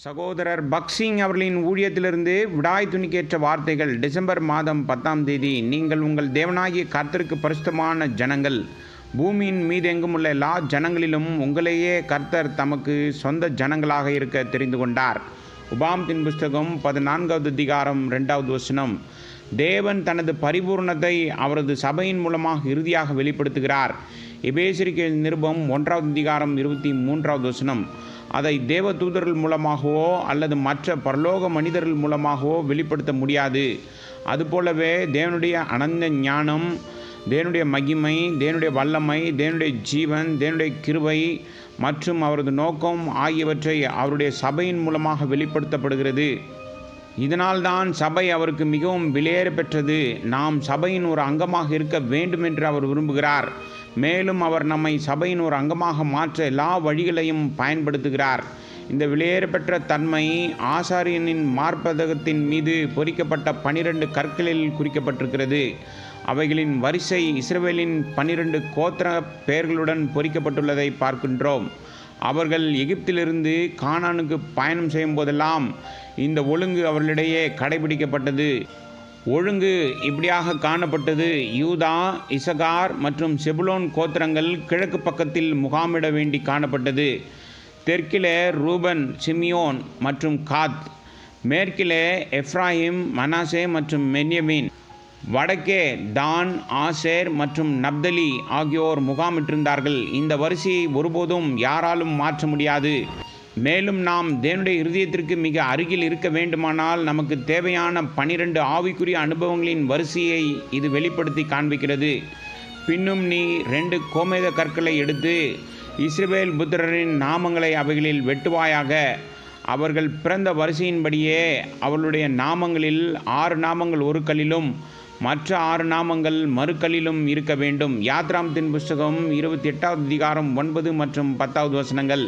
சகோதரர் பக்சிங் அவர்களின் ஊழியத்திலிருந்து விடாய் துணிக்கேற்ற வார்த்தைகள். டிசம்பர் மாதம் 10ஆம் தேதி. நீங்கள் உங்கள் தேவனாகிய கர்த்தருக்கு பரிசுத்தமான ஜனங்கள். பூமியின் மீதெங்கும் உள்ள எல்லா ஜனங்களிலும் உங்களையே கர்த்தர் தமக்கு சொந்த ஜனங்களாக இருக்க தெரிந்து கொண்டார். உபாகமத்தின் புஸ்தகம் 14வது அதிகாரம் 2வது வசனம். தேவன் தனது பரிபூர்ணத்தை அவரது சபையின் மூலமாக இறுதியாக வெளிப்படுத்துகிறார். எபேசியருக்கு நிருபம் 1வது அதிகாரம் 23வது வசனம். அதை தேவ தூதர்கள் மூலமாகவோ அல்லது மற்ற பரலோக மனிதர்கள் மூலமாகவோ வெளிப்படுத்த முடியாது. அதுபோலவே தேவனுடைய அனந்த ஞானம், தேவனுடைய மகிமை, தேவனுடைய வல்லமை, தேவனுடைய ஜீவன், தேவனுடைய கிருபை மற்றும் அவரது நோக்கம் ஆகியவற்றை அவருடைய சபையின் மூலமாக வெளிப்படுத்தப்படுகிறது. இதனால்தான் சபை அவருக்கு மிகவும் விலையேற பெற்றது. நாம் சபையின் ஒரு அங்கமாக இருக்க வேண்டும் என்று அவர் விரும்புகிறார். மேலும் அவர் நம்மை சபையின் ஒரு அங்கமாக மாற்ற எல்லா வழிகளையும் பயன்படுத்துகிறார். இந்த விலையேறப்பெற்ற தன்மை ஆசாரியனின் மார்பதகத்தின் மீது பொறிக்கப்பட்ட 12 கற்களில் குறிக்கப்பட்டிருக்கிறது. அவைகளின் வரிசை இஸ்ரவேலின் 12 கோத்திர பெயர்களுடன் பொறிக்கப்பட்டுள்ளதை பார்க்கின்றோம். அவர்கள் எகிப்திலிருந்து கானானுக்கு பயணம் செய்யும் போதெல்லாம் இந்த ஒழுங்கு அவர்களிடையே கடைபிடிக்கப்பட்டது. ஒழுங்கு இப்படியாக காணப்பட்டது. யூதா, இசகார் மற்றும் செபுலோன் கோத்திரங்கள் கிழக்கு பக்கத்தில் முகாமிட வேண்டி காணப்பட்டது. தெற்கிலே ரூபன், சிமியோன் மற்றும் காத், மேற்கிலே எப்ராஹிம், மனாசே மற்றும் பென்யமீன், வடக்கே தான், ஆசேர் மற்றும் நப்தலி ஆகியோர் முகாமிட்டிருந்தார்கள். இந்த வரிசையை ஒருபோதும் யாராலும் மாற்ற முடியாது. மேலும் நாம் தேவனுடைய இருதயத்திற்கு மிக அருகில் இருக்க வேண்டுமானால் நமக்கு தேவையான 12 ஆவிக்குரிய அனுபவங்களின் வரிசையை இது வெளிப்படுத்தி காண்பிக்கிறது. பின்னும் நீ 2 கோமேத கற்களை எடுத்து இஸ்ரவேல் புத்திரரின் நாமங்களை அவைகளில் வெட்டுவாயாக. அவர்கள் பிறந்த வரிசையின்படியே அவர்களுடைய நாமங்களில் 6 நாமங்கள் ஒரு கல்லிலும் மற்ற 6 நாமங்கள் மறுக்கல்லிலும் இருக்க வேண்டும். யாத்ராமத்தின் புஸ்தகம் 28வது அதிகாரம் 9 மற்றும் 10வது வசனங்கள்.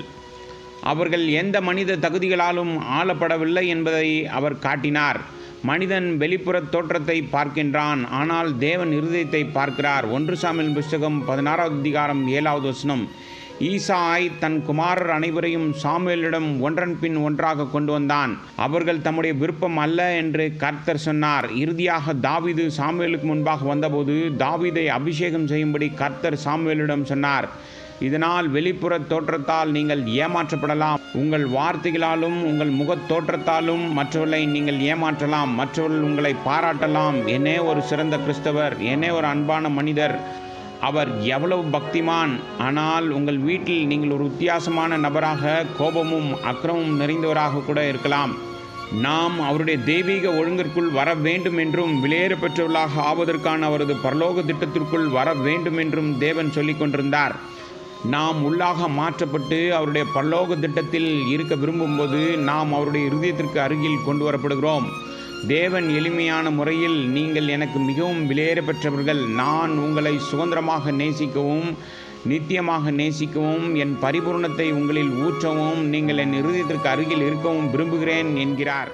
அவர்கள் எந்த மனித தகுதிகளாலும் ஆளப்படவில்லை என்பதை அவர் காட்டினார். மனிதன் வெளிப்புற தோற்றத்தை பார்க்கின்றான், ஆனால் தேவன் இருதயத்தை பார்க்கிறார். 1 சாமுவேல் புஸ்தகம் 16வது அதிகாரம் 7வது வசனம். ஈசாய் தன் குமாரர் அனைவரையும் சாமுவேலிடம் ஒன்றன் பின் ஒன்றாக கொண்டு வந்தான். அவர்கள் தம்முடைய விருப்பம் அல்ல என்று கர்த்தர் சொன்னார். இறுதியாக தாவீது சாமுவேலுக்கு முன்பாக வந்தபோது தாவீதை அபிஷேகம் செய்யும்படி கர்த்தர் சாமுவேலிடம் சொன்னார். இதனால் வெளிப்புற தோற்றத்தால் நீங்கள் ஏமாற்றப்படலாம். உங்கள் வார்த்தைகளாலும் உங்கள் முகத் தோற்றத்தாலும் மற்றவர்களை நீங்கள் ஏமாற்றலாம். மற்றவர்கள் உங்களை பாராட்டலாம். என்னே ஒரு சிறந்த கிறிஸ்தவர், என்னே ஒரு அன்பான மனிதர், அவர் எவ்வளவு பக்திமான். ஆனால் உங்கள் வீட்டில் நீங்கள் ஒரு வித்தியாசமான நபராக, கோபமும் அக்கிரமும் நிறைந்தவராக கூட இருக்கலாம். நாம் அவருடைய தெய்வீக ஒழுங்கிற்குள் வர வேண்டும் என்றும் விலையேற பெற்றவர்களாக ஆவதற்கான அவரது பரலோக திட்டத்திற்குள் வர வேண்டும் என்றும் தேவன் சொல்லிக் கொண்டிருந்தார். நாம் உள்ளாக மாற்றப்பட்டு அவருடைய பரலோக திட்டத்தில் இருக்க விரும்பும்போது நாம் அவருடைய இருதயத்திற்கு அருகில் கொண்டு வரப்படுகிறோம். தேவன் எளிமையான முறையில், நீங்கள் எனக்கு மிகவும் விலையேற பெற்றவர்கள், நான் உங்களை சுதந்திரமாக நேசிக்கவும் நித்தியமாக நேசிக்கவும் என் பரிபூர்ணத்தை உங்களில் ஊற்றவும் நீங்கள் என் இருதயத்திற்கு அருகில் இருக்கவும் விரும்புகிறேன் என்கிறார்.